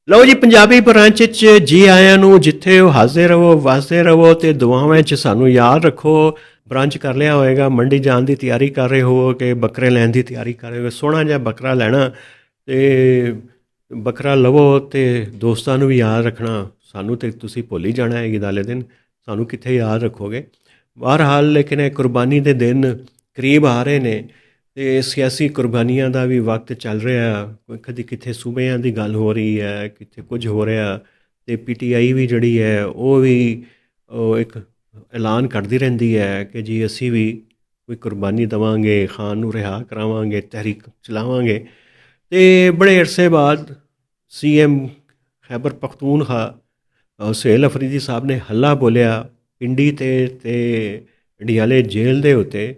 ਲਓ ਜੀ, ਪੰਜਾਬੀ ਬ੍ਰਾਂਚ 'ਚ ਜੀ ਆਇਆਂ ਨੂੰ। ਜਿੱਥੇ ਉਹ ਹੱਸਦੇ ਰਹੋ, ਵਸਦੇ ਰਹੋ ਅਤੇ ਦੁਆਵਾਂ 'ਚ ਸਾਨੂੰ ਯਾਦ ਰੱਖੋ। ਬ੍ਰਾਂਚ ਕਰ ਲਿਆ ਹੋਏਗਾ, ਮੰਡੀ ਜਾਣ ਦੀ ਤਿਆਰੀ ਕਰ ਰਹੇ ਹੋ ਕਿ ਬੱਕਰੇ ਲੈਣ ਦੀ ਤਿਆਰੀ ਕਰ ਰਹੇ ਹੋ। ਸੋਹਣਾ ਜਿਹਾ ਬੱਕਰਾ ਲੈਣਾ ਅਤੇ ਬੱਕਰਾ ਲਵੋ ਅਤੇ ਦੋਸਤਾਂ ਨੂੰ ਵੀ ਯਾਦ ਰੱਖਣਾ। ਸਾਨੂੰ ਤਾਂ ਤੁਸੀਂ ਭੁੱਲ ਹੀ ਜਾਣਾ ਹੈ ਈਦ ਵਾਲੇ ਦਿਨ, ਸਾਨੂੰ ਕਿੱਥੇ ਯਾਦ ਰੱਖੋਗੇ। ਬਹਰਹਾਲ ਲੇਕਿਨ ਇਹ ਕੁਰਬਾਨੀ ਦੇ ਦਿਨ ਕਰੀਬ ਆ ਰਹੇ ਨੇ ਅਤੇ ਸਿਆਸੀ ਕੁਰਬਾਨੀਆਂ ਦਾ ਵੀ ਵਕਤ ਚੱਲ ਰਿਹਾ। ਕਦੀ ਕਿੱਥੇ ਸੂਬਿਆਂ ਦੀ ਗੱਲ ਹੋ ਰਹੀ ਹੈ, ਕਿੱਥੇ ਕੁਝ ਹੋ ਰਿਹਾ ਅਤੇ PTI ਵੀ ਜਿਹੜੀ ਹੈ ਉਹ ਵੀ ਇੱਕ ਐਲਾਨ ਕਰਦੀ ਰਹਿੰਦੀ ਹੈ ਕਿ ਜੀ ਅਸੀਂ ਵੀ ਕੋਈ ਕੁਰਬਾਨੀ ਦੇਵਾਂਗੇ, ਖਾਨ ਨੂੰ ਰਿਹਾ ਕਰਾਵਾਂਗੇ, ਤਹਿਰੀਕ ਚਲਾਵਾਂਗੇ। ਅਤੇ ਬੜੇ ਅਰਸੇ ਬਾਅਦ CM ਖੈਬਰ ਪਖਤੂਨਖਵਾ ਸੁਹੇਲ ਅਫਰੀਦੀ ਸਾਹਿਬ ਨੇ ਹੱਲਾ ਬੋਲਿਆ ਪਿੰਡੀ ਅਤੇ ਅਡਿਆਲੇ ਜੇਲ੍ਹ ਦੇ ਉੱਤੇ।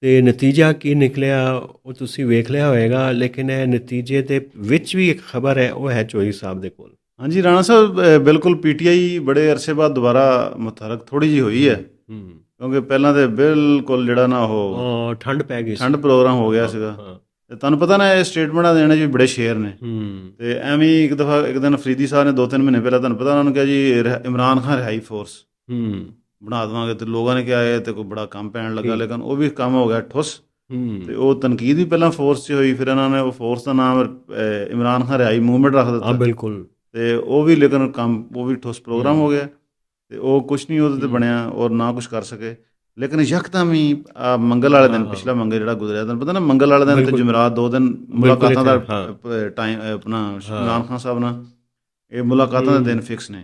ਅਤੇ ਨਤੀਜਾ ਕੀ ਨਿਕਲਿਆ ਉਹ ਤੁਸੀਂ ਵੇਖ ਲਿਆ ਹੋਏਗਾ। ਲੇਕਿਨ ਇਹ ਨਤੀਜੇ ਦੇ ਵਿੱਚ ਵੀ ਇੱਕ ਖਬਰ ਹੈ, ਉਹ ਹੈ ਚੋਈ ਸਾਹਿਬ ਦੇ ਕੋਲ। ਹਾਂਜੀ ਰਾਣਾ ਸਾਹਿਬ, ਬਿਲਕੁਲ PTI ਬੜੇ ਅਰਸੇ ਬਾਅਦ ਦੁਬਾਰਾ ਮੁਤਹਰਕ ਥੋੜ੍ਹੀ ਜਿਹੀ ਹੋਈ ਹੈ, ਕਿਉਂਕਿ ਪਹਿਲਾਂ ਤਾਂ ਬਿਲਕੁਲ ਜਿਹੜਾ ਨਾ ਉਹ ਠੰਡ ਪੈ ਗਈ ਸੀ, ਠੰਡ ਪ੍ਰੋਗਰਾਮ ਹੋ ਗਿਆ ਸੀਗਾ। ਅਤੇ ਤੁਹਾਨੂੰ ਪਤਾ ਨਾ ਇਹ ਸਟੇਟਮੈਂਟਾਂ ਦੇਣੇ ਜੀ ਬੜੇ ਸ਼ੇਰ ਨੇ। ਅਤੇ ਐਵੇਂ ਹੀ ਇੱਕ ਦਿਨ ਅਫਰੀਦੀ ਸਾਹਿਬ ਨੇ 2-3 ਮਹੀਨੇ ਪਹਿਲਾਂ ਤੁਹਾਨੂੰ ਪਤਾ ਉਹਨਾਂ ਨੂੰ ਕਿਹਾ ਜੀ ਇਮਰਾਨ ਖਾਨ ਰਿਹਾਈ ਫੋਰਸ ਬਣਾ ਦੇਵਾਂਗੇ। ਅਤੇ ਲੋਕਾਂ ਨੇ ਕਿਹਾ ਇਹ ਤਾਂ ਕੋਈ ਬੜਾ ਕੰਮ ਪੈਣ ਲੱਗਾ, ਲੇਕਿਨ ਉਹ ਵੀ ਕੰਮ ਹੋ ਗਿਆ ਠੁੱਸ। ਅਤੇ ਉਹ ਤਨਕੀਦ ਵੀ ਪਹਿਲਾਂ ਫੋਰਸ 'ਚ ਹੋਈ, ਫਿਰ ਇਹਨਾਂ ਨੇ ਉਹ ਫੋਰਸ ਦਾ ਨਾਮ ਇਮਰਾਨ ਖਾਨ ਰਿਹਾਈ ਮੂਵਮੈਂਟ ਰੱਖ ਦਿੱਤਾ। ਬਿਲਕੁਲ। ਅਤੇ ਉਹ ਵੀ ਲੇਕਿਨ ਕੰਮ ਉਹ ਵੀ ਠੋਸ ਪ੍ਰੋਗਰਾਮ ਹੋ ਗਿਆ ਅਤੇ ਉਹ ਕੁਛ ਨਹੀਂ ਉਹਦੇ 'ਤੇ ਬਣਿਆ ਔਰ ਨਾ ਕੁਛ ਕਰ ਸਕੇ। ਲੇਕਿਨ ਯਕਦਮ ਹੀ ਮੰਗਲ ਵਾਲੇ ਦਿਨ, ਪਿਛਲਾ ਮੰਗਲ ਜਿਹੜਾ ਗੁਜ਼ਰਿਆ, ਤੁਹਾਨੂੰ ਪਤਾ ਨਾ ਮੰਗਲ ਵਾਲੇ ਦਿਨ ਅਤੇ ਜੁਮਰਾਤ 2 ਦਿਨ ਮੁਲਾਕਾਤਾਂ ਦਾ ਟਾਈਮ ਆਪਣਾ ਇਮਰਾਨ ਖਾਨ ਸਾਹਿਬ ਨਾਲ ਇਹ ਮੁਲਾਕਾਤਾਂ ਦੇ ਦਿਨ ਫਿਕਸ ਨੇ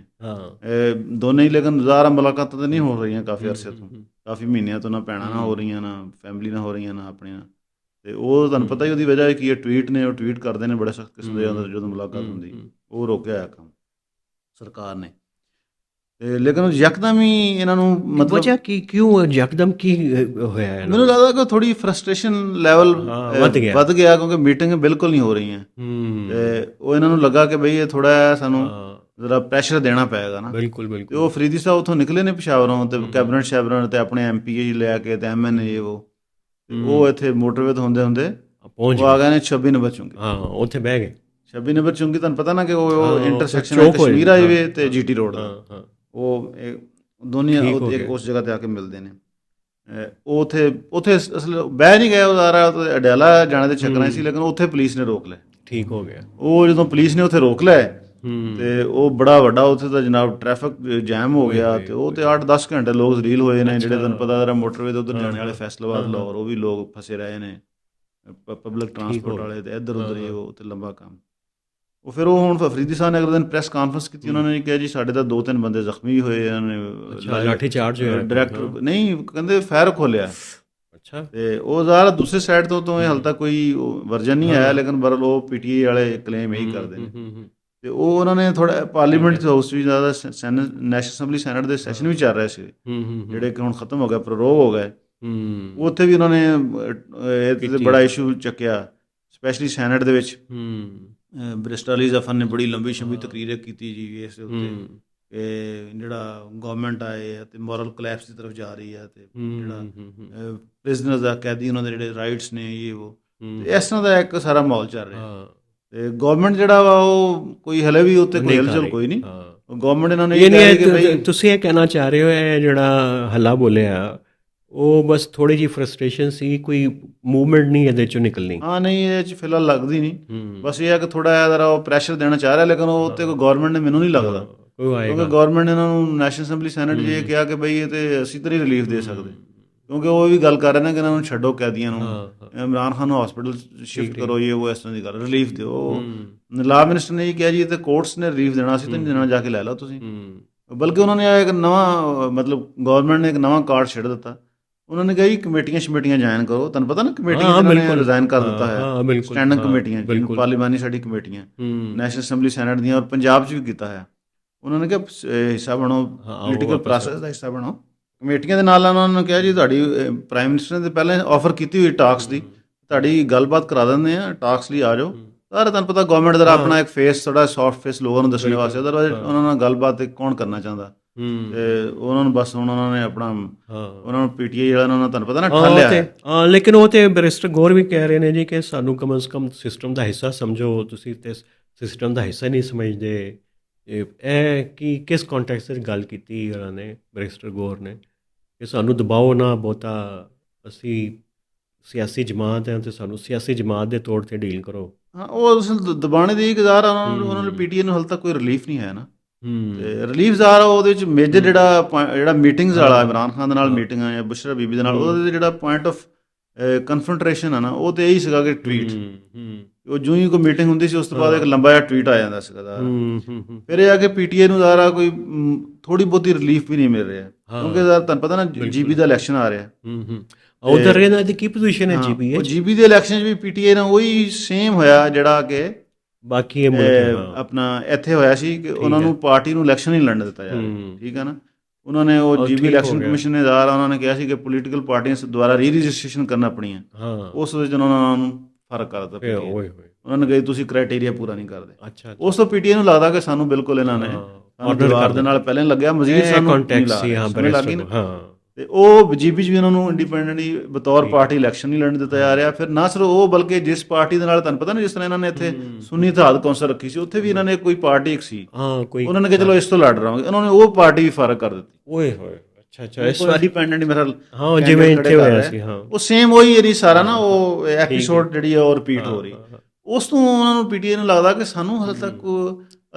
ਦੋਨੇ ਹੀ। ਲੇਕਿਨ ਜ਼ਾਹਰ ਮੁਲਾਕਾਤਾਂ ਤਾਂ ਨਹੀਂ ਹੋ ਰਹੀਆਂ ਕਾਫੀ ਅਰਸੇ ਤੋਂ, ਕਾਫੀ ਮਹੀਨਿਆਂ ਤੋਂ, ਨਾ ਭੈਣਾਂ ਨਾਲ ਹੋ ਰਹੀਆਂ, ਨਾ ਫੈਮਿਲੀ ਨਾਲ ਹੋ ਰਹੀਆਂ, ਨਾ ਆਪਣੀਆਂ। ਅਤੇ ਉਹ ਤੁਹਾਨੂੰ ਪਤਾ ਹੀ ਉਹਦੀ ਵਜ੍ਹਾ ਕੀ ਹੈ, ਟਵੀਟ ਨੇ। ਉਹ ਟਵੀਟ ਕਰਦੇ ਨੇ ਬੜੇ ਸਖਤ ਕਿਸਮ ਦੇ ਜਦੋਂ ਮੁਲਾਕਾਤ ਹੁੰਦੀ, ਉਹ ਰੋਕਿਆ ਹੋਇਆ ਕੰਮ ਸਰਕਾਰ ਨੇ। ਅਤੇ ਲੇਕਿਨ ਯਕਦਮ ਹੀ ਇਹਨਾਂ ਨੂੰ ਮਤਲਬ ਵਜ੍ਹਾ ਕੀ, ਕਿਉਂ ਯਕਦਮ ਕੀ ਹੋਇਆ? ਮੈਨੂੰ ਲੱਗਦਾ ਕਿ ਥੋੜ੍ਹੀ ਫਰਸਟ੍ਰੇਸ਼ਨ ਲੈਵਲ ਵੱਧ ਗਿਆ, ਕਿਉਂਕਿ ਮੀਟਿੰਗ ਬਿਲਕੁਲ ਨਹੀਂ ਹੋ ਰਹੀਆਂ। ਅਤੇ ਉਹ ਇਹਨਾਂ ਨੂੰ ਲੱਗਾ ਕਿ ਬਈ ਇਹ ਥੋੜ੍ਹਾ ਸਾਨੂੰ ਜ਼ਰਾ ਪ੍ਰੈਸ਼ਰ ਦੇਣਾ ਪਏਗਾ ਨਾ। ਬਿਲਕੁਲ। ਅਤੇ ਉਹ ਅਫਰੀਦੀ ਸਾਹਿਬ ਉੱਥੋਂ ਨਿਕਲੇ ਨੇ ਪਿਸ਼ਾਵਰੋਂ, ਅਤੇ ਕੈਬਨਿਟ ਸ਼ੈਬਰਨ ਅਤੇ ਆਪਣੇ MPA ਲੈ ਕੇ ਅਤੇ MNA ਉਹ ਇੱਥੇ ਮੋਟਰਵੇ ਤੋਂ ਹੁੰਦੇ ਉਹ ਆ ਗਏ ਨੇ 26 ਨੰਬਰ ਚੁੰਗੀ। ਉੱਥੇ ਬਹਿ ਗਏ 26 ਨੰਬਰ ਚੁੰਗੀ। ਤੁਹਾਨੂੰ ਪਤਾ ਨਾ ਕਿ ਉਹ ਇੰਟਰਸੈਕਸ਼ਨ ਹੈ ਕਸ਼ਮੀਰ ਹਾਈਵੇ ਅਤੇ GT ਰੋਡ ਦਾ। ਉਹ ਦੋਨੇ ਇੱਕ ਉਸ ਜਗ੍ਹਾ 'ਤੇ ਆ ਕੇ ਮਿਲਦੇ ਨੇ। ਉਹ ਉੱਥੇ ਅਸਲ ਬਹਿ ਨਹੀਂ ਗਏ, ਉਹ ਸਾਰਾ ਅਡਿਆਲਾ ਜਾਣੇ ਦੇ ਚੱਕਰਾਂ ਸੀ, ਲੇਕਿਨ ਉੱਥੇ ਪੁਲਿਸ ਨੇ ਰੋਕ ਲਿਆ। ਠੀਕ ਹੋ ਗਿਆ। ਉਹ ਜਦੋਂ ਪੁਲਿਸ ਨੇ ਉੱਥੇ ਰੋਕ ਲਿਆ ਅਤੇ ਉਹ ਬੜਾ ਵੱਡਾ ਉੱਥੇ ਤਾਂ ਜਨਾਬ ਟ੍ਰੈਫਿਕ ਜੈਮ ਹੋ ਗਿਆ। ਅਤੇ ਉਹ ਤਾਂ 8-10 ਘੰਟੇ ਲੋਕ ਜ਼ਲੀਲ ਹੋਏ ਨੇ, ਜਿਹੜੇ ਤੁਹਾਨੂੰ ਪਤਾ ਜਰਾ ਮੋਟਰਵੇ ਦੇ ਉੱਧਰ ਜਾਣੇ ਵਾਲੇ ਫੈਸਲਾਬਾਦ ਲਾਹੌਰ, ਉਹ ਵੀ ਲੋਕ ਫਸੇ ਰਹੇ ਨੇ, ਪਬਲਿਕ ਟਰਾਂਸਪੋਰਟ ਵਾਲੇ ਅਤੇ ਇੱਧਰ ਉੱਧਰ ਹੀ ਉਹ ਅਤੇ ਲੰਬਾ ਕੰਮ। ਉਹ ਫਿਰ ਉਹ ਹੁਣ ਅਫਰੀਦੀ ਸਾਹਿਬ ਨੇ ਅਗਲੇ ਦਿਨ ਪ੍ਰੈਸ ਕਾਨਫਰੰਸ ਕੀਤੀ। ਉਹਨਾਂ ਨੇ ਕਿਹਾ ਜੀ ਸਾਡੇ ਤਾਂ 2-3 ਬੰਦੇ ਜ਼ਖਮੀ ਹੋਏ, ਇਹਨਾਂ ਨੇ ਲਾਠੀ ਚਾਰਜ ਹੋਇਆ, ਡਾਇਰੈਕਟਰ ਨਹੀਂ ਕਹਿੰਦੇ ਫਾਇਰ ਖੋਲਿਆ। ਅੱਛਾ। ਅਤੇ ਉਹ ਜ਼ਾਹਰ ਦੂਸਰੇ ਸਾਈਡ ਤੋਂ ਇਹ ਹਾਲੇ ਤੱਕ ਕੋਈ ਵਰਜਨ ਨਹੀਂ ਆਇਆ, ਲੇਕਿਨ ਬਰਲ ਉਹ PTI ਵਾਲੇ ਕਲੇਮ ਇਹੀ ਕਰਦੇ ਨੇ। ਅਤੇ ਉਹ ਉਹਨਾਂ ਨੇ ਥੋੜ੍ਹਾ ਪਾਰਲੀਮੈਂਟ ਹਾਊਸ ਵੀ ਜ਼ਿਆਦਾ ਨੈਸ਼ਨਲ ਅਸੈਂਬਲੀ ਸੈਨੇਟ ਦੇ ਸੈਸ਼ਨ ਵੀ ਚੱਲ ਰਹੇ ਸੀ, ਜਿਹੜੇ ਕਿ ਹੁਣ ਖਤਮ ਹੋ ਗਏ, ਪ੍ਰੋਰੋਗ ਹੋ ਗਏ। ਉੱਥੇ ਵੀ ਉਹਨਾਂ ਨੇ ਇਹ ਬੜਾ ਇਸ਼ੂ ਚੱਕਿਆ, ਸਪੈਸ਼ਲੀ ਸੈਨੇਟ ਦੇ ਵਿੱਚ। ਬਰਿਸਟਰ ਅਲੀ ਜ਼ਫਰ ਨੇ ਬੜੀ ਲੰਬੀ ਸ਼ੰਬੀ ਤਕਰੀਰ ਕੀਤੀ ਜੀ ਇਸ ਦੇ ਉੱਤੇ ਕਿ ਜਿਹੜਾ ਗੌਰਮੈਂਟ ਆਏ ਅਤੇ ਮੋਰਲ ਕਲੈਪਸ ਦੀ ਤਰਫ ਜਾ ਰਹੀ ਹੈ, ਅਤੇ ਜਿਹੜਾ ਪ੍ਰਿਜ਼ਨਰਸ ਦਾ ਕੈਦੀ ਉਹਨਾਂ ਦੇ ਜਿਹੜੇ ਰਾਈਟਸ ਨੇ ਉਹ ਇਸ ਤਰ੍ਹਾਂ ਦਾ ਇੱਕ ਸਾਰਾ ਮਾਹੌਲ ਚੱਲ ਰਿਹਾ। ਅਤੇ ਗੌਰਮੈਂਟ ਜਿਹੜਾ ਵਾ ਉਹ ਕੋਈ ਹਲੇ ਵੀ ਉੱਤੇ ਕੋਈ ਹਿਲਜੁਲ ਕੋਈ ਨਹੀਂ। ਗੌਰਮੈਂਟ ਇਹਨਾਂ ਨੇ ਤੁਸੀਂ ਇਹ ਕਹਿਣਾ ਚਾਹ ਰਹੇ ਹੋ ਇਹ ਜਿਹੜਾ ਹੱਲਾ ਬੋਲਿਆ ਉਹ ਬਸ ਥੋੜ੍ਹੀ ਜਿਹੀ ਫਰਸਟ੍ਰੇਸ਼ਨ ਸੀ, ਕੋਈ ਮੂਵਮੈਂਟ ਨਹੀਂ ਇਹਦੇ 'ਚੋਂ ਨਿਕਲਣੀ? ਨਹੀਂ, ਇਹ 'ਚ ਫਿਲਹਾਲ ਲੱਗਦੀ ਨਹੀਂ। ਬਸ ਇਹ ਹੈ ਕਿ ਥੋੜ੍ਹਾ ਜਿਹਾ ਜ਼ਰਾ ਉਹ ਪ੍ਰੈਸ਼ਰ ਦੇਣਾ ਚਾਹ ਰਿਹਾ, ਲੇਕਿਨ ਉਹ ਉੱਤੇ ਕੋਈ ਗੌਰਮੈਂਟ ਨੇ ਮੈਨੂੰ ਨਹੀਂ ਲੱਗਦਾ, ਕਿਉਂਕਿ ਗੌਰਮੈਂਟ ਨੇ ਇਹਨਾਂ ਨੂੰ ਨੈਸ਼ਨਲ ਅਸੈਂਬਲੀ ਸੈਨੇਟ 'ਚ ਇਹ ਕਿਹਾ ਕਿ ਬਈ ਇਹ ਤਾਂ ਅਸੀਂ ਤਾਂ ਨਹੀਂ ਰਿਲੀਫ ਦੇ ਸਕਦੇ, ਕਿਉਂਕਿ ਉਹ ਵੀ ਗੱਲ ਕਰ ਰਹੇ ਨੇ ਕਿ ਇਹਨਾਂ ਨੂੰ ਛੱਡੋ ਕੈਦੀਆਂ ਨੂੰ, ਇਮਰਾਨ ਖਾਨ ਨੂੰ ਹਸਪੀਟਲ ਸ਼ਿਫਟ ਕਰੋ, ਇਹ ਉਹ ਇਸ ਤਰ੍ਹਾਂ ਦੀ ਗੱਲ ਰਿਲੀਫ ਦਿਓ। ਲਾ ਮਿਨਿਸਟਰ ਨੇ ਇਹ ਕਿਹਾ ਜੀ ਤੇ ਕੋਰਟਸ ਨੇ ਰਿਲੀਫ ਦੇਣਾ, ਅਸੀਂ ਤਾਂ ਨਹੀਂ ਦੇਣਾ, ਜਾ ਕੇ ਲੈ ਲਓ ਤੁਸੀਂ। ਬਲਕਿ ਉਹਨਾਂ ਨੇ ਇੱਕ ਨਵਾਂ ਮਤਲਬ ਗੌਰਮੈਂਟ ਨੇ ਇੱਕ ਨਵਾਂ ਕਾਰਡ ਛੱਡ ਦਿੱਤਾ। ਉਹਨਾਂ ਨੇ ਕਿਹਾ ਜੀ ਕਮੇਟੀਆਂ ਜੁਆਇਨ ਕਰੋ। ਤੁਹਾਨੂੰ ਪਤਾ ਨਾ ਕਮੇਟੀਆਂ ਰਿਜ਼ਾਈਨ ਕਰ ਦਿੱਤਾ ਹੈ, ਸਟੈਂਡਿੰਗ ਕਮੇਟੀਆਂ, ਪਾਰਲੀਮਾਨੀ ਸਾਡੀ ਕਮੇਟੀਆਂ, ਨੈਸ਼ਨਲ ਅਸੈਂਬਲੀ ਸੈਨੇਟ ਦੀਆਂ, ਔਰ ਪੰਜਾਬ 'ਚ ਵੀ ਕੀਤਾ ਹੈ। ਉਹਨਾਂ ਨੇ ਕਿਹਾ ਹਿੱਸਾ ਬਣੋ, ਪੋਲੀਟੀਕਲ ਪ੍ਰੋਸੈਸ ਦਾ ਹਿੱਸਾ ਬਣੋ। ਕਮੇਟੀਆਂ ਦੇ ਨਾਲ ਉਹਨਾਂ ਨੇ ਕਿਹਾ ਜੀ ਤੁਹਾਡੀ ਪ੍ਰਾਈਮ ਮਿਨਿਸਟਰ ਨੇ ਪਹਿਲਾਂ ਆਫਰ ਕੀਤੀ ਹੋਈ ਟਾਕਸ ਦੀ, ਤੁਹਾਡੀ ਗੱਲਬਾਤ ਕਰਾ ਦਿੰਦੇ ਆ, ਟਾਕਸ ਲਈ ਆ ਜਾਓ। ਸਾਰਾ ਤੁਹਾਨੂੰ ਪਤਾ ਗੌਰਮੈਂਟ ਦਾ ਆਪਣਾ ਇੱਕ ਫੇਸ, ਥੋੜ੍ਹਾ ਸੌਫਟ ਫੇਸ ਲੋਕਾਂ ਨੂੰ ਦੱਸਣ ਵਾਸਤੇ, ਅਦਰਵਾਈਜ਼ ਉਹਨਾਂ ਨਾਲ ਗੱਲਬਾਤ ਕੌਣ ਕਰਨਾ ਚਾਹੁੰਦਾ। ਅਤੇ ਉਹਨਾਂ ਨੂੰ ਬਸ ਹੁਣ ਉਹਨਾਂ ਨੇ ਆਪਣਾ ਉਹਨਾਂ ਨੂੰ PTI ਵਾਲਿਆਂ ਨੂੰ ਤੁਹਾਨੂੰ ਪਤਾ ਨਾ ਠੱਲਿਆ। ਲੇਕਿਨ ਉਹ ਤਾਂ ਬੈਰਿਸਟਰ ਗੌਰ ਵੀ ਕਹਿ ਰਹੇ ਨੇ ਜੀ ਕਿ ਸਾਨੂੰ ਕਮ ਅਜ਼ ਕਮ ਸਿਸਟਮ ਦਾ ਹਿੱਸਾ ਸਮਝੋ ਤੁਸੀਂ, ਅਤੇ ਸਿਸਟਮ ਦਾ ਹਿੱਸਾ ਨਹੀਂ ਸਮਝਦੇ। ਇਹ ਕੀ ਕਿਸ ਕੰਟੈਕਸਟ 'ਚ ਗੱਲ ਕੀਤੀ ਉਹਨਾਂ ਨੇ, ਬੈਰਿਸਟਰ ਗੌਰ ਨੇ, ਕਿ ਸਾਨੂੰ ਦਬਾਓ ਨਾ ਬਹੁਤਾ, ਅਸੀਂ ਸਿਆਸੀ ਜਮਾਤ ਹੈ ਅਤੇ ਸਾਨੂੰ ਸਿਆਸੀ ਜਮਾਤ ਦੇ ਤੌਰ 'ਤੇ ਡੀਲ ਕਰੋ। ਹਾਂ, ਉਹ ਅਸਲ ਦਬਾਣੇ ਦੀ ਗੁਜ਼ਾਰ ਆ ਉਹਨਾਂ ਨੂੰ ਪੀਟੀਏ ਨੂੰ ਹਾਲੇ ਤੱਕ ਕੋਈ ਰਿਲੀਫ ਨਹੀਂ ਹੈ ਨਾ। ਤੇ ਰਿਲੀਫ ਜ਼ਾਰ ਉਹਦੇ ਵਿੱਚ ਮੇਜਰ ਜਿਹੜਾ ਮੀਟਿੰਗਸ ਵਾਲਾ ਇਮਰਾਨ ਖਾਨ ਦੇ ਨਾਲ ਮੀਟਿੰਗਾਂ ਜਾਂ ਬੁਸ਼ਰਾ ਬੀਬੀ ਦੇ ਨਾਲ, ਉਹਦੇ ਜਿਹੜਾ ਪੁਆਇੰਟ ਆਫ ਕਨਫਰੰਟਰੇਸ਼ਨ ਆ ਨਾ, ਉਹ ਤੇ ਇਹੀ ਸੀਗਾ ਕਿ ਟਵੀਟ। ਉਹ ਜਿਉਂ ਹੀ ਕੋਈ ਮੀਟਿੰਗ ਹੁੰਦੀ ਸੀ ਉਸ ਤੋਂ ਬਾਅਦ ਇੱਕ ਲੰਬਾ ਜਿਹਾ ਟਵੀਟ ਆ ਜਾਂਦਾ ਸੀਗਾ। ਫਿਰ ਇਹ ਆ ਕਿ ਪੀਟੀਏ ਨੂੰ ਜ਼ਾਰਾ ਕੋਈ ਥੋੜੀ ਬਹੁਤੀ ਰਿਲੀਫ ਵੀ ਨਹੀਂ ਮਿਲ ਰਿਹਾ, ਕਿਉਂਕਿ ਤੁਹਾਨੂੰ ਪਤਾ ਨਾ ਜੀਬੀ ਦਾ ਇਲੈਕਸ਼ਨ ਆ ਰਿਹਾ। ਉਧਰ ਇਹਨਾਂ ਦੀ ਕੀ ਪੋਜੀਸ਼ਨ ਹੈ ਜੀਬੀ? ਜੀਬੀ ਦੇ ਇਲੈਕਸ਼ਨ 'ਚ ਵੀ ਪੀਟੀਏ ਨਾਲ ਉਹੀ ਸੇਮ ਹੋਇਆ ਜਿਹੜਾ ਕਿ ਬਾਕੀ ਆਪਣਾ ਇੱਥੇ ਹੋਇਆ ਸੀ, ਕਿ ਉਹਨਾਂ ਨੂੰ ਪਾਰਟੀ ਨੂੰ ਇਲੈਕਸ਼ਨ ਨਹੀਂ ਲੜਨ ਦਿੱਤਾ ਯਾਰ, ਠੀਕ ਹੈ ਨਾ। ਉਹਨਾਂ ਨੇ ਉਹ ਜੀਬੀ ਇਲੈਕਸ਼ਨ ਕਮਿਸ਼ਨ ਨੇ ਉਹਨਾਂ ਨੇ ਕਿਹਾ ਸੀ ਕਿ ਪੋਲੀਟੀਕਲ ਪਾਰਟੀਆਂ ਦੁਆਰਾ ਰਜਿਸਟ੍ਰੇਸ਼ਨ ਕਰਨਾ ਆਪਣੀਆਂ, ਉਸ ਵਿੱਚ ਉਹਨਾਂ ਨੂੰ ਫਰਕ ਕਰ ਦਿੱਤਾ। ਉਹਨਾਂ ਨੇ ਕਹੀ ਤੁਸੀਂ ਕ੍ਰਾਈਟੇਰੀਆ ਪੂਰਾ ਨਹੀਂ ਕਰਦੇ। ਉਸ ਤੋਂ ਪੀਟੀਏ ਨੂੰ ਲੱਗਦਾ ਕਿ ਸਾਨੂੰ ਬਿਲਕੁਲ ਇਹਨਾਂ ਨੇ ਆਰਡਰ ਦੇ ਨਾਲ ਪਹਿਲਾਂ ਲੱਗਿਆ, ਮਜ਼ੀਦ ਸਾਨੂੰ ਲੱਗੀ ਨਾ। ਤੇ ਉਹ ਜੀਬੀ 'ਚ ਵੀ ਉਹਨਾਂ ਨੂੰ ਇੰਡੀਪੈਂਡੈਂਟਲੀ ਬਤੌਰ ਪਾਰਟੀ ਇਲੈਕਸ਼ਨ ਨਹੀਂ ਲੜਨ ਦਿੱਤਾ ਜਾ ਰਿਹਾ। ਫਿਰ ਨਾ ਸਿਰਫ ਉਹ, ਬਲਕਿ ਜਿਸ ਪਾਰਟੀ ਦੇ ਨਾਲ ਤੁਹਾਨੂੰ ਪਤਾ ਨਾ, ਜਿਸ ਤਰ੍ਹਾਂ ਇਹਨਾਂ ਨੇ ਇੱਥੇ ਸੁੰਨੀ ਇਤਿਹਾਦ ਕੌਂਸਲ ਰੱਖੀ ਸੀ, ਉੱਥੇ ਵੀ ਇਹਨਾਂ ਨੇ ਕੋਈ ਪਾਰਟੀ ਇੱਕ ਸੀ, ਉਹਨਾਂ ਨੇ ਕਿਹਾ ਚਲੋ ਇਸ ਤੋਂ ਲੜ ਰਹਾਂਗੇ, ਉਹਨਾਂ ਨੇ ਉਹ ਪਾਰਟੀ ਵੀ ਫਰਕ ਕਰ ਦਿੱਤੀ। ਓਏ ਹੋਏ, ਅੱਛਾ, ਇਸ ਵਾਰ ਇੰਡੀਪੈਂਡੈਂਟਲੀ ਮੇਰਾ ਜਿਵੇਂ ਇੱਥੇ ਹੋਇਆ ਸੀ, ਉਹ ਸੇਮ ਉਹੀ ਏਰੀ ਸਾਰਾ ਨਾ, ਉਹ ਐਪੀਸੋਡ ਜਿਹੜੀ ਉਹ ਰਿਪੀਟ ਹੋ ਰਹੀ। ਉਸ ਤੋਂ ਉਹਨਾਂ ਨੂੰ ਪੀਟੀਏ ਨੂੰ ਲੱਗਦਾ ਕਿ ਸਾਨੂੰ ਹਾਲੇ ਤੱਕ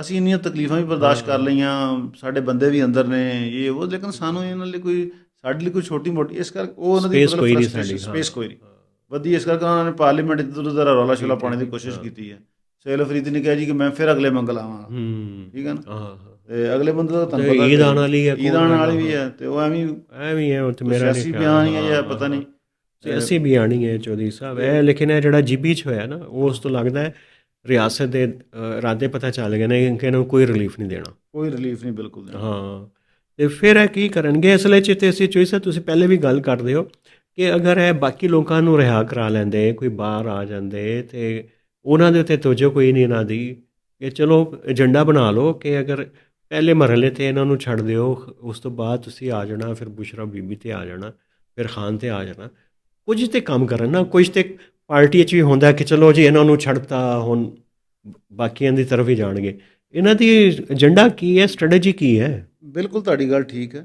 ਅਸੀਂ ਇੰਨੀਆਂ ਤਕਲੀਫਾਂ ਵੀ ਬਰਦਾਸ਼ਤ ਕਰ ਲਈਆਂ, ਸਾਡੇ ਬੰਦੇ ਵੀ ਅੰਦਰ ਨੇ, ਇਹ ਉਹ, ਲੇਕਿਨ ਸਾਨੂੰ ਇਹਨਾਂ ਲਈ ਕੋਈ, ਸਾਡੇ ਲਈ ਕੋਈ ਛੋਟੀ ਮੋਟੀ, ਇਸ ਕਰਕੇ ਉਹ ਉਹਨਾਂ ਦੀ ਸਪੇਸ ਕੋਈ ਨਹੀਂ ਵਧੀ। ਇਸ ਕਰਕੇ ਉਹਨਾਂ ਨੇ ਪਾਰਲੀਮੈਂਟ ਇੱਧਰ ਉੱਧਰ ਰੌਲਾ ਸ਼ੌਲਾ ਪਾਉਣ ਦੀ ਕੋਸ਼ਿਸ਼ ਕੀਤੀ ਹੈ। ਸਹੇਲ ਅਫਰੀਦੀ ਨੇ ਕਿਹਾ ਜੀ ਕਿ ਮੈਂ ਫਿਰ ਅਗਲੇ ਮੰਗਲ ਆਵਾਂਗਾ, ਠੀਕ ਹੈ ਨਾ। ਤੇ ਅਗਲੇ ਬੰਦੇ ਦਾ ਤੁਹਾਨੂੰ ਪਤਾ ਈਦ ਆਉਣ ਵਾਲੀ ਹੈ, ਈਦ ਆਉਣ ਵਾਲੀ ਵੀ ਹੈ, ਤੇ ਉਹ ਐਵੇਂ ਹੈ, ਉਹ ਤੇ ਮੇਰਾ ਸਿਆਸੀ ਬਿਆਨ ਹੀ ਹੈ ਜਾਂ ਪਤਾ ਨਹੀਂ, ਸਿਆਸੀ ਬਿਆਨੀ ਹੈ ਚੌਧਰੀ ਸਾਹਿਬ ਇਹ। ਲੇਕਿਨ ਇਹ ਜਿਹੜਾ ਜੀਬੀ 'ਚ ਹੋਇਆ ਨਾ, ਉਹ ਉਸ ਤੋਂ ਲੱਗਦਾ ਹੈ ਰਿਆਸਤ ਦੇ ਇਰਾਦੇ ਪਤਾ ਚੱਲ ਗਏ ਨੇ ਕਿ ਇਹਨੂੰ ਕੋਈ ਰਿਲੀਫ ਨਹੀਂ ਦੇਣਾ, ਕੋਈ ਰਿਲੀਫ ਨਹੀਂ ਬਿਲਕੁਲ। ਹਾਂ, ਅਤੇ ਫਿਰ ਇਹ ਕੀ ਕਰਨਗੇ ਅਸਲ 'ਚ? ਤੇ ਅਸੀਂ ਚੋਇਸ, ਤੁਸੀਂ ਪਹਿਲੇ ਵੀ ਗੱਲ ਕਰਦੇ ਹੋ ਕਿ ਅਗਰ ਇਹ ਬਾਕੀ ਲੋਕਾਂ ਨੂੰ ਰਿਹਾ ਕਰਾ ਲੈਂਦੇ, ਕੋਈ ਬਾਹਰ ਆ ਜਾਂਦੇ, ਅਤੇ ਉਹਨਾਂ ਦੇ ਉੱਤੇ ਤੋਜੋ ਕੋਈ ਨਹੀਂ ਇਹਨਾਂ ਦੀ, ਕਿ ਚਲੋ ਏਜੰਡਾ ਬਣਾ ਲਓ ਕਿ ਅਗਰ ਪਹਿਲੇ ਮਰਹਲੇ 'ਤੇ ਇਹਨਾਂ ਨੂੰ ਛੱਡ ਦਿਓ, ਉਸ ਤੋਂ ਬਾਅਦ ਤੁਸੀਂ ਆ ਜਾਣਾ, ਫਿਰ ਬੁਸ਼ਰਾ ਬੀਬੀ 'ਤੇ ਆ ਜਾਣਾ, ਫਿਰ ਖਾਨ 'ਤੇ ਆ ਜਾਣਾ, ਕੁਝ ਤੇ ਕੰਮ ਕਰਨ ਨਾ। ਕੁਝ ਤੇ ਪਾਰਟੀ 'ਚ ਵੀ ਹੁੰਦਾ ਕਿ ਚਲੋ ਜੀ ਇਹਨਾਂ ਨੂੰ ਛੱਡਤਾ, ਹੁਣ ਬਾਕੀਆਂ ਦੀ ਤਰਫ ਹੀ ਜਾਣਗੇ। ਇਹਨਾਂ ਦੀ ਏਜੰਡਾ ਕੀ ਹੈ, ਸਟ੍ਰੈਟਜੀ ਕੀ ਹੈ? ਬਿਲਕੁਲ ਤੁਹਾਡੀ ਗੱਲ ਠੀਕ ਹੈ।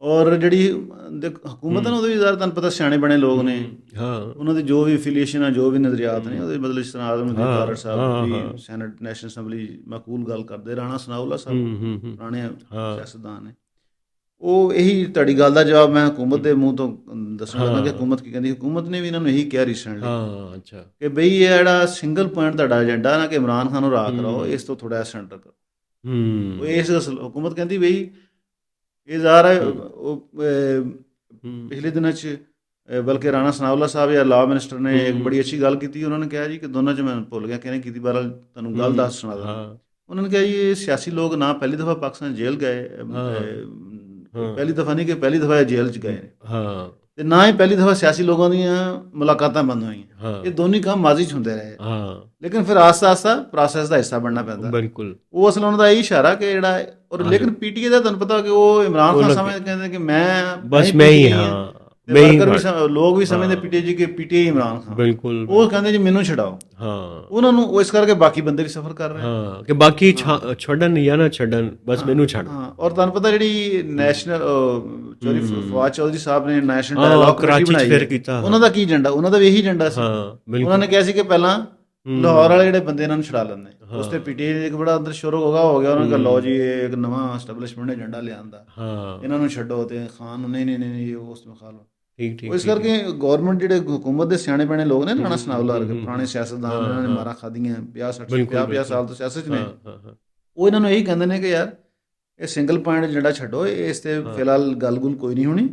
ਔਰ ਜਿਹੜੀ ਹਕੂਮਤ ਹੈ ਨਾ, ਉਹਦੇ ਵੀ ਜ਼ਿਆਦਾ ਤੁਹਾਨੂੰ ਪਤਾ ਸਿਆਣੇ ਬਣੇ ਲੋਕ ਨੇ, ਉਹਨਾਂ ਦੇ ਜੋ ਵੀ ਅਫੀਲੀਏਸ਼ਨ ਆ, ਜੋ ਵੀ ਨਜ਼ਰੀਆਤ ਨੇ, ਉਹਦੇ ਮਤਲਬ ਜਿਸ ਤਰ੍ਹਾਂ ਆਜ਼ਮਦੀਨ ਕਾਰਜ ਸਾਹਿਬ ਵੀ ਸੈਨੇਟ ਨੈਸ਼ਨਲ ਅਸੈਂਬਲੀ ਮਾਕੂਲ ਗੱਲ ਕਰਦੇ, ਰਾਣਾ ਸਨਾਉਲਾ ਸਾਹਿਬ ਪੁਰਾਣੇ ਸਿਆਸਤਦਾਨ ਨੇ, ਉਹ ਇਹੀ ਤੁਹਾਡੀ ਗੱਲ ਦਾ ਜਵਾਬ ਮੈਂ ਹਕੂਮਤ ਦੇ ਮੂੰਹ ਤੋਂ ਦੱਸਣਾ ਚਾਹੁੰਦਾ ਕਿ ਹਕੂਮਤ ਕੀ ਕਹਿੰਦੀ। ਹਕੂਮਤ ਨੇ ਵੀ ਇਹਨਾਂ ਨੂੰ ਇਹੀ ਕਿਹਾ ਰੀਸੈਂਟਲੀ ਕਿ ਬਈ ਇਹ ਜਿਹੜਾ ਸਿੰਗਲ ਪੁਆਇੰਟ ਤੁਹਾਡਾ ਏਜੰਡਾ ਨਾ, ਕਿ ਇਮਰਾਨ ਖਾਨ ਨੂੰ ਰਾਹ ਕਰਾਓ, ਇਸ ਤੋਂ ਥੋੜ੍ਹਾ ਸੈਂਟਰ ਕਰੋ। ਉਹ ਇਸ ਹਕੂਮਤ ਕਹਿੰਦੀ ਬਈ ਇਹ ਜ਼ਾਹਰ ਹੈ। ਉਹ ਪਿਛਲੇ ਦਿਨਾਂ 'ਚ ਬਲਕਿ ਰਾਣਾ ਸਨਾਉਲਾ ਸਾਹਿਬ ਜਾਂ ਲਾਅ ਮਿਨਿਸਟਰ ਨੇ ਇੱਕ ਬੜੀ ਅੱਛੀ ਗੱਲ ਕੀਤੀ। ਉਹਨਾਂ ਨੇ ਕਿਹਾ ਜੀ ਕਿ ਦੋਨਾਂ 'ਚ ਮੈਂ ਭੁੱਲ ਗਿਆ ਕਿਹਨੇ ਕੀਤੀ, ਬਹਰਹਾਲ ਤੁਹਾਨੂੰ ਗੱਲ ਦੱਸ ਸੁਣਾ ਦਿੰਦਾ। ਉਹਨਾਂ ਨੇ ਕਿਹਾ ਜੀ ਇਹ ਸਿਆਸੀ ਲੋਕ ਨਾ ਪਹਿਲੀ ਦਫਾ ਪਾਕਿਸਤਾਨ ਜੇਲ੍ਹ ਗਏ, ਪਹਿਲੀ ਦਫਾ ਨਹੀਂ ਕਿ ਪਹਿਲੀ ਦਫਾ ਜੇਲ੍ਹ 'ਚ ਗਏ ਨੇ, ਤੇ ਨਾ ਹੀ ਪਹਿਲੀ ਦਫਾ ਸਿਆਸੀ ਲੋਕਾਂ ਦੀਆਂ ਮੁਲਾਕਾਤਾਂ ਬੰਦ ਹੋਈਆਂ। ਇਹ ਦੋਨੇ ਕੰਮ ਮਾਜ਼ੀ 'ਚ ਹੁੰਦੇ ਰਹੇ, ਲੇਕਿਨ ਫਿਰ ਆਸਤਾ ਆਸਤਾ ਪ੍ਰੋਸੈਸ ਦਾ ਹਿੱਸਾ ਬਣਨਾ ਪੈਂਦਾ। ਬਿਲਕੁਲ, ਉਹ ਅਸਲ ਉਹਨਾਂ ਦਾ ਇਹ ਇਸ਼ਾਰਾ ਕਿ ਜਿਹੜਾ, ਔਰ ਲੇਕਿਨ ਪੀਟੀਏ ਦਾ ਤੁਹਾਨੂੰ ਪਤਾ ਕਿ ਉਹ ਇਮਰਾਨ ਖਾਨ ਸਮਝਦੇ, ਕਹਿੰਦੇ ਕਿ ਮੈਂ ਹੀ ਹਾਂ, ਲੋਕ ਵੀ ਸਮਝਦੇ ਪੀਟੀਏ ਜੀ ਕਿ ਪੀਟੀਏ ਇਮਰਾਨ ਖਾਨ, ਬਿਲਕੁਲ, ਉਹ ਕਹਿੰਦੇ ਜੀ ਮੈਨੂੰ ਛਡਾਓ। ਉਹਨਾਂ ਨੂੰ ਉਹ ਇਸ ਕਰਕੇ ਬਾਕੀ ਬੰਦੇ ਵੀ ਸਫਰ ਕਰ ਰਹੇ ਕਿ ਬਾਕੀ ਛੱਡਣ ਜਾਂ ਨਾ ਛੱਡਣ, ਬਸ ਮੈਨੂੰ ਛੱਡ। ਔਰ ਤੁਹਾਨੂੰ ਪਤਾ ਜਿਹੜੀ ਨੈਸ਼ਨਲ ਫਵਾਦ ਚੌਧਰੀ ਸਾਹਿਬ ਨੇ ਨੈਸ਼ਨਲ ਡਾਇਲੌਗ ਕਰਾਚੀ ਫਿਰ ਕੀਤਾ, ਉਹਨਾਂ ਦਾ ਕੀ ਏਜੰਡਾ? ਉਹਨਾਂ ਦਾ ਵੀ ਇਹੀ ਏਜੰਡਾ ਸੀ। ਉਹਨਾਂ ਨੇ ਕਿਹਾ ਸੀ ਕਿ ਪਹਿਲਾਂ ਲਾਹੌਰ ਵਾਲੇ ਜਿਹੜੇ ਬੰਦੇ ਇਹਨਾਂ ਨੂੰ ਛੁਡਾ ਲੈਂਦੇ, ਉਸ ਤੇ ਪੀਟੀਏ ਇੱਕ ਬੜਾ ਅੰਦਰ ਸ਼ੁਰੂ ਹੋਗਾ ਹੋ ਗਿਆ। ਉਹਨਾਂ ਨੇ ਕਿਹਾ ਲਓ ਜੀ ਇਹ ਇੱਕ ਨਵਾਂ ਐਸਟੈਬਲਿਸ਼ਮੈਂਟ ਏਜੰਡਾ ਲਿਆਂਦਾ, ਇਹਨਾਂ ਨੂੰ ਛੱਡੋ, ਤੇ ਖਾਨ ਨੂੰ ਨਹੀਂ ਉਸ ਨੂੰ ਖਾ ਲਓ। ਇਸ ਕਰਕੇ ਗੌਰਮੈਂਟ ਜਿਹੜੇ ਹੁਕੂਮਤ ਦੇ ਸਿਆਣੇ ਬਣੇ ਲੋਕ ਨੇ, ਰਾਣਾ ਸਨਾਉਲਾ ਵਰਗੇ ਪੁਰਾਣੇ ਸਿਆਸਤਦਾਨ, ਇਹਨਾਂ ਨੇ ਮਾਰਾਂ ਖਾਧੀਆਂ 50 ਸਾਲ ਤੋਂ ਸਿਆਸਤ 'ਚ ਨੇ, ਉਹ ਇਹਨਾਂ ਨੂੰ ਇਹੀ ਕਹਿੰਦੇ ਨੇ ਕਿ ਯਾਰ ਇਹ ਸਿੰਗਲ ਪੁਆਇੰਟ ਏਜੰਡਾ ਛੱਡੋ, ਇਸ ਤੇ ਫਿਲਹਾਲ ਗੱਲ ਗੁੱਲ ਕੋਈ ਨਹੀਂ ਹੋਣੀ,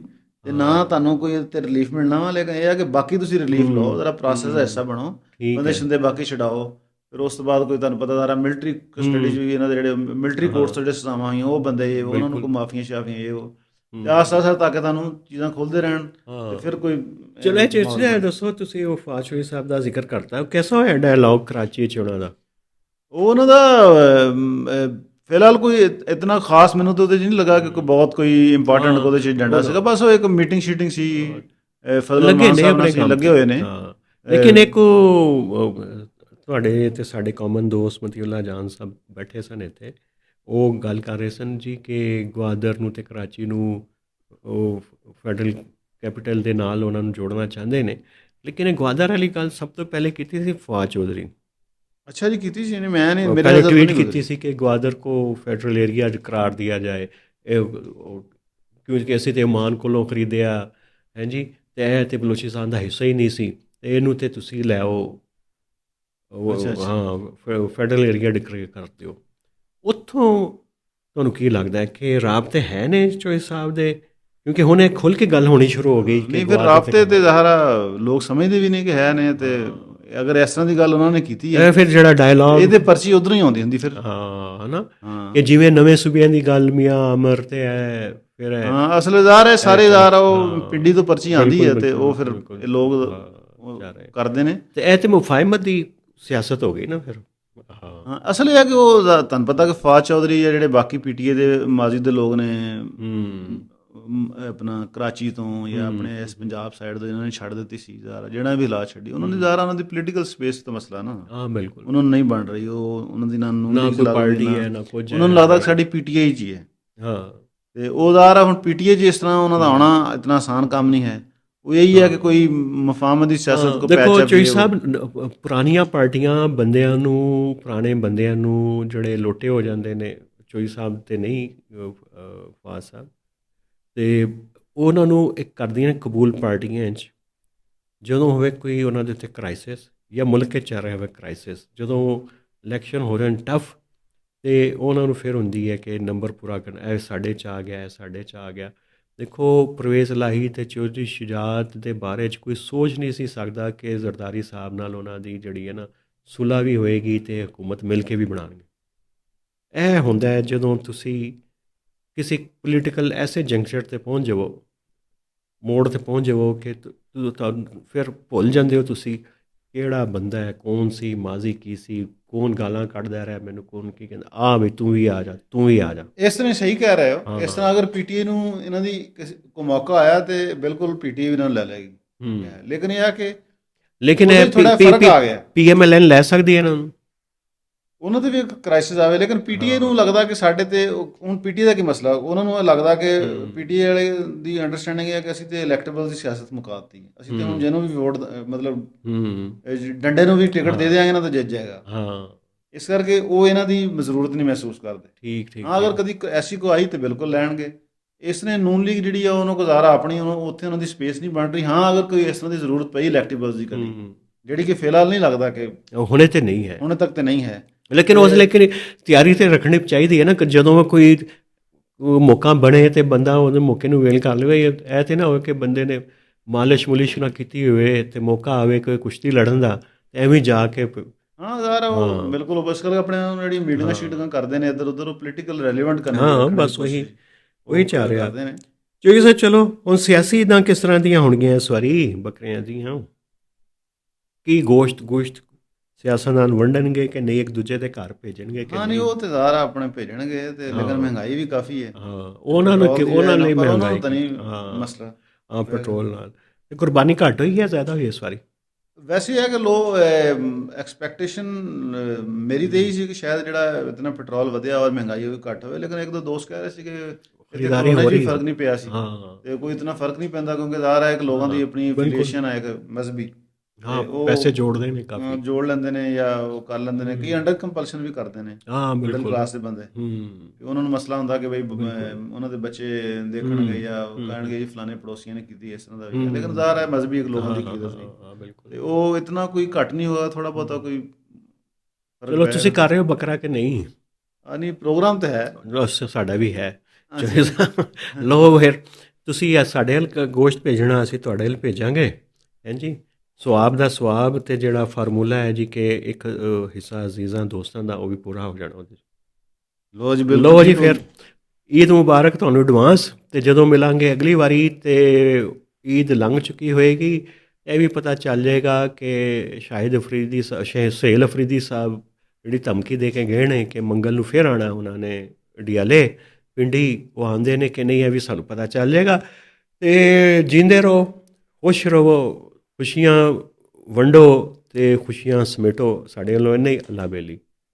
ਤੇ ਨਾ ਤੁਹਾਨੂੰ ਕੋਈ ਤੇ ਰਿਲੀਫ ਮਿਲਣਾ ਵਾ, ਲੇਕਿਨ ਇਹ ਆ ਕਿ ਬਾਕੀ ਤੁਸੀਂ ਰਿਲੀਫ ਲਓ, ਜ਼ਰਾ ਪ੍ਰੋਸੈਸ ਦਾ ਹਿੱਸਾ ਬਣੋ, ਬੰਦੇ ਛਿੰਦੇ ਬਾਕੀ ਛਡਾਓ। ਫਿਰ ਉਸ ਤੋਂ ਬਾਅਦ ਕੋਈ ਤੁਹਾਨੂੰ ਪਤਾ ਸਾਰਾ ਮਿਲਟਰੀ ਕਸਟਡੀ 'ਚ ਵੀ ਇਹਨਾਂ ਦੇ ਜਿਹੜੇ ਮਿਲਟਰੀ ਕੋਰਟਸ ਜਿਹੜੇ ਸਜ਼ਾਵਾਂ ਹੋਈਆਂ, ਉਹ ਬੰਦੇ ਉਹਨਾਂ ਨੂੰ ਕੋਈ ਮਾਫੀਆਂ ਸ਼ਾਫੀਆਂ ਇਹ ਉਹ, ਤੇ ਆਸਤਾ ਆਸਤਾ ਤਾਂ ਕਿ ਤੁਹਾਨੂੰ ਚੀਜ਼ਾਂ ਖੁੱਲ੍ਹਦੇ ਰਹਿਣ, ਤੇ ਫਿਰ ਕੋਈ ਚਲੋ। ਇਹ ਚੀਜ਼ ਦੱਸੋ ਤੁਸੀਂ, ਉਹ ਫਵਾਦ ਚੌਧਰੀ ਸਾਹਿਬ ਦਾ ਜ਼ਿਕਰ ਕਰਤਾ, ਉਹ ਕਿਹਦਾ ਹੋਇਆ ਡਾਇਲੌਗ ਕਰਾਚੀ 'ਚ ਉਹਨਾਂ ਦਾ? ਉਹਨਾਂ ਦਾ ਫਿਲਹਾਲ ਕੋਈ ਇਤਨਾ ਖਾਸ ਮੈਨੂੰ ਤਾਂ ਉਹਦੇ 'ਚ ਨਹੀਂ ਲੱਗਾ ਕਿ ਕੋਈ ਬਹੁਤ ਕੋਈ ਇੰਪੋਰਟੈਂਟ ਉਹਦੇ 'ਚ ਏਜੰਡਾ ਸੀਗਾ, ਬਸ ਉਹ ਇੱਕ ਮੀਟਿੰਗ ਸ਼ੀਟਿੰਗ ਸੀ, ਲੱਗੇ ਹੋਏ ਨੇ। ਲੇਕਿਨ ਇੱਕ ਤੁਹਾਡੇ ਤੇ ਸਾਡੇ ਕਾਮਨ ਦੋਸਤ ਮਤੀਉੱਲਾ ਜਾਨ ਸਾਹਿਬ ਬੈਠੇ ਸਨ ਇੱਥੇ, ਉਹ ਗੱਲ ਕਰ ਰਹੇ ਸਨ ਜੀ ਕਿ ਗਵਾਦਰ ਨੂੰ ਤੇ ਕਰਾਚੀ ਨੂੰ ਉਹ ਫੈਡਰਲ ਕੈਪੀਟਲ ਦੇ ਨਾਲ ਉਹਨਾਂ ਨੂੰ ਜੋੜਨਾ ਚਾਹੁੰਦੇ ਨੇ, ਲੇਕਿਨ ਇਹ ਗਵਾਦਰ ਵਾਲੀ ਗੱਲ ਸਭ ਤੋਂ ਪਹਿਲੇ ਕੀਤੀ ਸੀ ਫਵਾਦ ਚੌਧਰੀ। अच्छा जी, की थी मैं नहीं, ਉਹ मेरे ਪਹਿਲੇ नज़र तो ट्वीट नहीं की गुजरी। ਸੀ कि ग्वादर को फैडरल एरिया करार दिया जाए, ਕਿਉਂਕਿ ਅਸੀਂ ਤੇ ਓਮਾਨ ਕੋਲੋਂ ਖਰੀਦਿਆ ਹੈ ਜੀ, ਤੇ ਇਹ ਤੇ ਬਲੋਚਿਸਤਾਨ ਦਾ ਹਿੱਸਾ ਹੀ ਨਹੀਂ ਸੀ, ਤੇ ਇਹਨੂੰ ਤੇ ਤੁਸੀਂ ਲੈ ਆਓ, ਅੱਛਾ, ਅੱਛਾ। ਹਾਂ ਫੈਡਰਲ ਏਰੀਆ ਡਿਕਲੇਅਰ ਕਰ ਦਿਓ। ਉੱਥੋਂ ਤੁਹਾਨੂੰ ਕੀ ਲੱਗਦਾ ਹੈ ਕਿ ਰਾਬਤੇ ਹੈ ਨੇ ਚੋਇ ਸਾਹਿਬ ਦੇ? ਕਿਉਂਕਿ ਹੁਣ ਇਹ ਖੁੱਲ੍ਹ ਕੇ ਗੱਲ ਹੋਣੀ ਸ਼ੁਰੂ ਹੋ ਗਈ ਕਿ ਨਹੀਂ, ਫਿਰ ਰਾਬਤੇ ਤੇ ਜ਼ਾਹਰਾ ਲੋਕ ਸਮਝਦੇ ਵੀ ਨਹੀਂ ਕਿ ਹੈ ਨੇ, ਤੇ ਅਗਰ ਇਸ ਤਰ੍ਹਾਂ ਦੀ ਗੱਲ ਉਹਨਾਂ ਨੇ ਕੀਤੀ ਹੈ, ਇਹ ਫਿਰ ਜਿਹੜਾ ਡਾਇਲੌਗ ਇਹਦੇ ਪਰਚੀ ਉਧਰੋਂ ਹੀ ਆਉਂਦੀ ਹੁੰਦੀ ਫਿਰ। ਹਾਂ ਹਨਾ, ਹਾਂ ਕਿ ਜਿਵੇਂ ਨਵੇਂ ਸੂਬਿਆਂ ਦੀ ਗੱਲ ਮੀਆਂ ਅਮਰ ਤੇ ਹੈ, ਫਿਰ ਹੈ ਹਾਂ, ਅਸਲਦਾਰ ਹੈ ਸਾਰੇ ਇਦਾਰ, ਉਹ ਪਿੰਡੀ ਤੋਂ ਪਰਚੀ ਆਉਂਦੀ ਹੈ, ਤੇ ਉਹ ਫਿਰ ਇਹ ਲੋਕ ਉਹ ਕਰਦੇ ਨੇ। ਤੇ ਇਹ ਤੇ ਮੁਫਾਹਿਮਤ ਦੀ ਸਿਆਸਤ ਹੋ ਗਈ ਨਾ ਫਿਰ। ਹਾਂ, ਅਸਲ ਇਹ ਹੈ ਕਿ ਉਹ ਤੁਹਾਨੂੰ ਪਤਾ ਕਿ ਫਵਾਦ ਚੌਧਰੀ ਜਾਂ ਜਿਹੜੇ ਬਾਕੀ ਪੀਟੀਏ ਦੇ ਮਾਜ਼ੀ ਦੇ ਲੋਕ ਨੇ, ਆਪਣਾ ਕਰਾਚੀ ਤੋਂ ਜਾਂ ਆਪਣੇ ਇਸ ਪੰਜਾਬ ਸਾਈਡ ਤੋਂ, ਇਹਨਾਂ ਨੇ ਛੱਡ ਦਿੱਤੀ ਸੀ ਜ਼ਾਰਾ, ਜਿਹੜਾ ਵੀ ਹਾਲਾਤ ਛੱਡੀ ਉਹਨਾਂ ਦੀ ਜ਼ਾਰਾ, ਉਹਨਾਂ ਦੀ ਪੋਲੀਟੀਕਲ ਸਪੇਸ ਦਾ ਮਸਲਾ ਨਾ। ਹਾਂ ਬਿਲਕੁਲ, ਉਹਨਾਂ ਨੂੰ ਨਹੀਂ ਬਣ ਰਹੀ, ਉਹ ਉਹਨਾਂ ਦੀ ਨਾ ਕੋਈ ਪਾਰਟੀ ਹੈ ਨਾ ਕੁਝ, ਉਹਨਾਂ ਨੂੰ ਲੱਗਦਾ ਕਿ ਸਾਡੀ ਪੀਟੀਆਈ 'ਚ ਹੀ ਹੈ। ਹਾਂ, ਤੇ ਉਹ ਜ਼ਾਰਾ ਹੁਣ ਪੀਟੀਆਈ 'ਚ ਇਸ ਤਰ੍ਹਾਂ ਉਹਨਾਂ ਦਾ ਆਉਣਾ ਇਤਨਾ ਆਸਾਨ ਕੰਮ ਨਹੀਂ ਹੈ। ਉਹ ਇਹੀ ਹੈ ਕਿ ਕੋਈ ਮਫਾਹਮਤ ਦੀ ਸਿਆਸਤ ਕੋ ਦੇਖੋ ਚੋਈ ਸਾਹਿਬ, ਪੁਰਾਣੀਆਂ ਪਾਰਟੀਆਂ ਬੰਦਿਆਂ ਨੂੰ, ਪੁਰਾਣੇ ਬੰਦਿਆਂ ਨੂੰ ਜਿਹੜੇ ਲੋਟੇ ਹੋ ਜਾਂਦੇ ਨੇ, ਚੋਈ ਸਾਹਿਬ ਤੇ ਨਹੀਂ ਫਵਾਦ ਸਾਹਿਬ, ਤੇ ਉਹਨਾਂ ਨੂੰ ਇੱਕ ਕਰਦੀਆਂ ਕਬੂਲ ਪਾਰਟੀਆਂ 'ਚ, ਜਦੋਂ ਹੋਵੇ ਕੋਈ ਉਹਨਾਂ ਦੇ ਉੱਤੇ ਕ੍ਰਾਈਸਿਸ ਜਾਂ ਮੁਲਕ 'ਚ ਚੱਲ ਰਿਹਾ ਹੋਵੇ ਕ੍ਰਾਈਸਿਸ, ਜਦੋਂ ਇਲੈਕਸ਼ਨ ਹੋ ਰਹੇ ਟਫ, ਤੇ ਉਹਨਾਂ ਨੂੰ ਫਿਰ ਹੁੰਦੀ ਹੈ ਕਿ ਨੰਬਰ ਪੂਰਾ ਕਰਨਾ, ਇਹ ਸਾਡੇ 'ਚ ਆ ਗਿਆ, ਇਹ ਸਾਡੇ 'ਚ ਆ ਗਿਆ। ਦੇਖੋ ਪਰਵੇਜ਼ ਲਾਹੀ ਅਤੇ ਚੌਧਰੀ ਸ਼ੁਜਾਤ ਦੇ ਬਾਰੇ 'ਚ ਕੋਈ ਸੋਚ ਨਹੀਂ ਸੀ ਸਕਦਾ ਕਿ ਜ਼ਰਦਾਰੀ ਸਾਹਿਬ ਨਾਲ ਉਹਨਾਂ ਦੀ ਜਿਹੜੀ ਹੈ ਨਾ ਸੁਲ੍ਹਾ ਵੀ ਹੋਏਗੀ ਅਤੇ ਹਕੂਮਤ ਮਿਲ ਕੇ ਵੀ ਬਣਾਉਣਗੇ। ਇਹ ਹੁੰਦਾ ਹੈ ਜਦੋਂ ਤੁਸੀਂ ਕਿਸੇ ਪੋਲੀਟੀਕਲ ਐਸੇ ਜੰਕਸ਼ਨ 'ਤੇ ਪਹੁੰਚ ਜਾਵੋ, ਮੋੜ 'ਤੇ ਪਹੁੰਚ ਜਾਵੋ ਕਿ ਤੁਹਾਨੂੰ ਫਿਰ ਭੁੱਲ ਜਾਂਦੇ ਹੋ ਤੁਸੀਂ ਕਿਹੜਾ ਬੰਦਾ ਹੈ, ਕੌਣ ਸੀ, ਮਾਜ਼ੀ ਕੀ ਸੀ, ਕੌਣ ਗਾਲਾਂ ਕੱਢਦਾ ਰਿਹਾ ਮੈਨੂੰ, ਕੌਣ ਕੀ ਕਹਿੰਦਾ, ਆ ਵੀ ਤੂੰ ਵੀ ਆ ਜਾ, ਤੂੰ ਵੀ ਆ ਜਾ। ਇਸ ਤਰ੍ਹਾਂ ਸਹੀ ਕਹਿ ਰਹੇ ਹੋ। ਇਸ ਤਰ੍ਹਾਂ ਅਗਰ ਪੀਟੀਏ ਨੂੰ ਇਹਨਾਂ ਦੀ ਕੋ ਮੌਕਾ ਆਇਆ ਤੇ ਬਿਲਕੁਲ ਪੀਟੀਏ ਵੀ ਇਹਨਾਂ ਨੂੰ ਲੈ ਲੈਗੀ, ਲੇਕਿਨ ਇਹ ਆ ਕਿ ਲੇਕਿਨ ਥੋੜਾ ਫਰਕ ਆ ਗਿਆ। PMLN ਲੈ ਸਕਦੀ ਹੈ ਇਹਨਾਂ ਨੂੰ, ਉਹਨਾਂ ਦੇ ਵੀ ਇੱਕ ਕ੍ਰਾਈਸਿਸ ਆਵੇ, ਲੇਕਿਨ ਪੀਟੀਏ ਨੂੰ ਲੱਗਦਾ ਕਿ ਸਾਡੇ ਤੇ, ਹੁਣ ਪੀਟੀਏ ਦਾ ਕੀ ਮਸਲਾ, ਉਹਨਾਂ ਨੂੰ ਲੱਗਦਾ ਕਿ ਪੀਟੀਏ ਵਾਲੇ ਦੀ ਅੰਡਰਸਟੈਂਡਿੰਗ ਹੈ ਕਿ ਅਸੀਂ ਤੇ ਇਲੈਕਟੇਬਲ ਦੀ ਸਿਆਸਤ ਮੁਕਾਤੀ, ਅਸੀਂ ਤੇ ਹੁਣ ਜਿਹਨੂੰ ਵੀ ਵੋਟ, ਮਤਲਬ ਡੰਡੇ ਨੂੰ ਵੀ ਟਿਕਟ ਦੇ ਦਿਆਂਗੇ ਨਾ ਤਾਂ ਜਿੱਤ ਜਾਏਗਾ। ਹਾਂ, ਇਸ ਕਰਕੇ ਉਹ ਇਹਨਾਂ ਦੀ ਜ਼ਰੂਰਤ ਨਹੀਂ ਮਹਿਸੂਸ ਕਰਦੇ। ਠੀਕ ਠੀਕ। ਹਾਂ, ਅਗਰ ਕਦੀ ਐਸੀ ਕੋ ਆਈ ਤਾਂ ਬਿਲਕੁਲ ਲੈਣਗੇ। ਇਸ ਨੇ ਨੂਨ ਲੀਗ ਜਿਹੜੀ ਆ ਉਹਨੂੰ ਗੁਜ਼ਾਰਾ ਆਪਣੀ, ਉਹਨੂੰ ਉੱਥੇ ਉਹਨਾਂ ਦੀ ਸਪੇਸ ਨਹੀਂ ਬਣ ਰਹੀ। ਹਾਂ, ਅਗਰ ਕੋਈ ਇਸ ਤਰ੍ਹਾਂ ਦੀ ਜ਼ਰੂਰਤ ਪਈ ਇਲੈਕਟੇਬਲਸ ਦੀ ਕਦੀ, ਜਿਹੜੀ ਕਿ ਫਿਲਹਾਲ ਨਹੀਂ ਲੱਗਦਾ ਕਿ ਹੁਣੇ ਤੇ ਨਹੀਂ ਹੈ, ਹੁਣੇ ਤੱਕ ਤੇ ਨਹੀਂ ਹੈ, ਲੇਕਿਨ ਤਿਆਰੀ ਤੇ ਰੱਖਣੀ ਚਾਹੀਦੀ ਹੈ ਨਾ ਕਿ ਜਦੋਂ ਕੋਈ ਮੌਕਾ ਬਣੇ ਤੇ ਬੰਦਾ ਉਹਦੇ ਮੌਕੇ ਨੂੰ ਵੇਲ ਕਰ ਲਵੇ। ਇਹ ਤੇ ਨਾ ਹੋਵੇ ਕਿ ਬੰਦੇ ਨੇ ਮਾਲਿਸ਼ ਮੁਲਿਸ਼ ਨਾ ਕੀਤੀ ਹੋਵੇ ਤੇ ਮੌਕਾ ਆਵੇ ਕੋਈ ਕੁਸ਼ਤੀ ਲੜਨ ਦਾ, ਐਵੇਂ ਜਾ ਕੇ। ਹਾਂ ਯਾਰ, ਉਹ ਬਿਲਕੁਲ ਬਸ ਕਰਕੇ ਆਪਣੇ ਜਿਹੜੀ ਮੀਟਿੰਗਾਂ ਸ਼ੀਟਿੰਗਾਂ ਕਰਦੇ ਨੇ ਇੱਧਰ ਉੱਧਰ, ਉਹ ਪੋਲੀਟੀਕਲ ਰੈਲੀਵੈਂਟ ਕਰਨੇ। ਹਾਂ, ਬਸ ਉਹੀ ਚੱਲ ਰਿਹਾ ਨੇ। ਕਿਉਂਕਿ ਸਰ ਚਲੋ ਹੁਣ ਸਿਆਸੀ ਇੱਦਾਂ ਕਿਸ ਤਰ੍ਹਾਂ ਦੀਆਂ ਹੋਣਗੀਆਂ ਇਸ ਵਾਰੀ ਬੱਕਰੀਆਂ ਦੀਆਂ, ਕੀ ਗੋਸ਼ਤ ਸਿਆਸਤਦਾਨ ਵੰਡਣਗੇ ਕਿ ਨਹੀਂ, ਇੱਕ ਦੂਜੇ ਦੇ ਘਰ ਭੇਜਣਗੇ ਕਿ ਨਹੀਂ? ਉਹ ਤੇ ਜ਼ਾਰਾ ਆਪਣੇ ਭੇਜਣਗੇ, ਤੇ ਲੇਕਿਨ ਮਹਿੰਗਾਈ ਵੀ ਕਾਫੀ ਹੈ। ਹਾਂ, ਉਹਨਾਂ ਲਈ ਮਹਿੰਗਾਈ ਤਾਂ ਨਹੀਂ ਮਸਲਾ। ਹਾਂ, ਪੈਟਰੋਲ ਨਾਲ ਕੁਰਬਾਨੀ ਘੱਟ ਹੋਈ ਹੈ, ਜ਼ਿਆਦਾ ਹੋਈ ਇਸ ਵਾਰੀ? ਵੈਸੇ ਹੈ ਕਿ ਲੋ ਐਕਸਪੈਕਟੇਸ਼ਨ ਮੇਰੀ ਤਾਂ ਇਹੀ ਸੀ ਕਿ ਸ਼ਾਇਦ ਜਿਹੜਾ ਇਤਨਾ ਪੈਟਰੋਲ ਵਧਿਆ ਔਰ ਮਹਿੰਗਾਈ ਵੀ ਘੱਟ ਹੋਵੇ, ਲੇਕਿਨ ਇੱਕ ਦੋ ਦੋਸਤ ਕਹਿ ਰਹੇ ਸੀ ਕਿ ਖਰੀਦਾਰੀ ਹੋ ਰਹੀ, ਫਰਕ ਨਹੀਂ ਪਿਆ ਸੀ। ਤੇ ਕੋਈ ਇਤਨਾ ਫਰਕ ਨਹੀਂ ਪੈਂਦਾ, ਕਿਉਂਕਿ ਜ਼ਾਹਰ ਹੈ ਕਿ ਲੋਕਾਂ ਦੀ ਆਪਣੀ ਐਫੀਲੀਏਸ਼ਨ ਹੈ, ਇੱਕ ਮਜ਼ਹਬੀ, ਹਾਂ, ਪੈਸੇ ਜੋੜਦੇ ਨੇ, ਕਾਫੀ ਜੋੜ ਲੈਂਦੇ ਨੇ ਜਾਂ ਉਹ ਕਰ ਲੈਂਦੇ ਨੇ, ਕਈ ਅੰਡਰ ਕੰਪਲਸ਼ਨ ਵੀ ਕਰਦੇ ਨੇ। ਹਾਂ, ਮਿਡਲ ਕਲਾਸ ਦੇ ਬੰਦੇ, ਉਹਨਾਂ ਨੂੰ ਮਸਲਾ ਹੁੰਦਾ ਕਿ ਬਈ ਉਹਨਾਂ ਦੇ ਬੱਚੇ ਦੇਖਣਗੇ ਜਾਂ ਕਹਿਣਗੇ ਜੀ ਫਲਾਣੇ ਪੜੋਸੀਆਂ ਨੇ ਕੀਤੀ ਇਸ ਤਰ੍ਹਾਂ ਦਾ ਵੀ, ਲੇਕਿਨ ਜ਼ਾਹਰ ਹੈ ਮਜ਼ਹਬੀ ਇੱਕ ਲੋਕਾਂ ਦੀ ਕੀ ਸੀ, ਤੇ ਉਹ ਇਤਨਾ ਕੋਈ ਘੱਟ ਨਹੀਂ ਹੋਇਆ, ਥੋੜਾ ਬਹੁਤਾ ਕੋਈ। ਚਲੋ ਤੁਸੀਂ ਕਰ ਰਹੇ ਹੋ ਬੱਕਰਾ ਕਿ ਨਹੀਂ? ਨਹੀਂ, ਪ੍ਰੋਗਰਾਮ ਤਾਂ ਹੈ, ਸਾਡਾ ਵੀ ਹੈ। ਲਓ ਫਿਰ ਤੁਸੀਂ ਸਾਡੇ ਵੱਲ ਗੋਸ਼ਤ ਭੇਜਣਾ, ਅਸੀਂ ਤੁਹਾਡੇ ਵੱਲ ਭੇਜਾਂਗੇ। ਹਾਂਜੀ, ਸੁਆਬ ਦਾ ਸੁਆਬ, ਅਤੇ ਜਿਹੜਾ ਫਾਰਮੂਲਾ ਹੈ ਜੀ ਕਿ ਇੱਕ ਹਿੱਸਾ ਅਜ਼ੀਜ਼ਾਂ ਦੋਸਤਾਂ ਦਾ, ਉਹ ਵੀ ਪੂਰਾ ਹੋ ਜਾਣਾ ਉਹਦੇ 'ਚ। ਲਓ ਜੀ, ਫਿਰ ਈਦ ਮੁਬਾਰਕ ਤੁਹਾਨੂੰ ਐਡਵਾਂਸ। ਅਤੇ ਜਦੋਂ ਮਿਲਾਂਗੇ ਅਗਲੀ ਵਾਰੀ ਅਤੇ ਈਦ ਲੰਘ ਚੁੱਕੀ ਹੋਏਗੀ, ਇਹ ਵੀ ਪਤਾ ਚੱਲ ਜਾਏਗਾ ਕਿ ਸੁਹੇਲ ਅਫਰੀਦੀ ਸਾਹਿਬ ਜਿਹੜੀ ਧਮਕੀ ਦੇ ਕੇ ਗਏ ਨੇ ਕਿ ਮੰਗਲ ਨੂੰ ਫਿਰ ਆਉਣਾ ਉਹਨਾਂ ਨੇ ਡਿਆਲੇ ਪਿੰਡੀ, ਉਹ ਆਉਂਦੇ ਨੇ ਕਿ ਨਹੀਂ, ਇਹ ਵੀ ਸਾਨੂੰ ਪਤਾ ਚੱਲ ਜਾਏਗਾ। ਅਤੇ ਜੀਂਦੇ ਰਹੋ, ਖੁਸ਼ ਰਹੋ, ਖੁਸ਼ੀਆਂ ਵੰਡੋ ਤੇ ਖੁਸ਼ੀਆਂ ਸਮੇਟੋ। ਸਾਡੇ ਵੱਲੋਂ ਇੰਨਾ ਹੀ। ਅੱਲਾ ਬੇਲੀ।